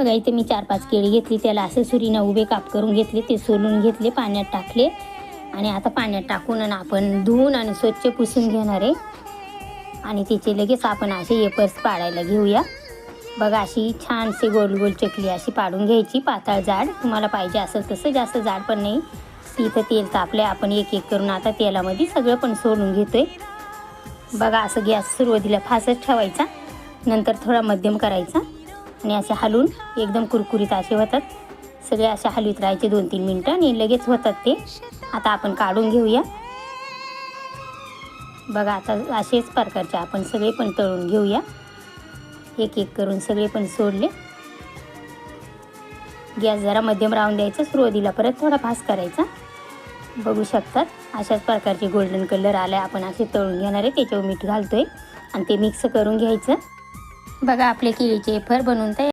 बघा इथे मी 4-5 केळी घेतली, त्याला असे सुरीने उभे काप करून घेतले, ते सोलून घेतले, पाण्यात टाकले आणि आता पाण्यात टाकून आपण धुवून आणि स्वच्छ पुसून घेणार आहे आणि तिचे लगेच आपण असे वेपर्स पाडायला घेऊया। बघा अशी छानशी गोल गोल चकली अशी पाडून घ्यायची, पातळ जाड तुम्हाला पाहिजे असेल तसं, जास्त जाड पण नाही। इथं तेल तापले, आपण एक एक करून आता तेलामध्ये सगळं पण सोडून घेतोय। बघा असं गॅस सुरुवातीला फास्टच ठेवायचा, नंतर थोडा मध्यम करायचा आणि असे हलवून एकदम कुरकुरीत असे होतात। सगळे असे हलवीत राहायचे 2-3 मिनटं आणि लगेच होतात ते। आता आपण काढून घेऊया। बघा आता असेच प्रकारचे आपण सगळे पण तळून घेऊया, एक एक करून सगळे पण सोडले। गॅस जरा मध्यम राहून द्यायचा, सुरुवातीला परत थोडा फास्ट करायचा। बघू शकतात अशाच प्रकारचे गोल्डन कलर आले, आपण असे तळून घेणार आहे। त्याच्यावर मीठ घालतोय आणि ते मिक्स करून घ्यायचं। बघा आपले केळीचे वेफर बनवून तयार।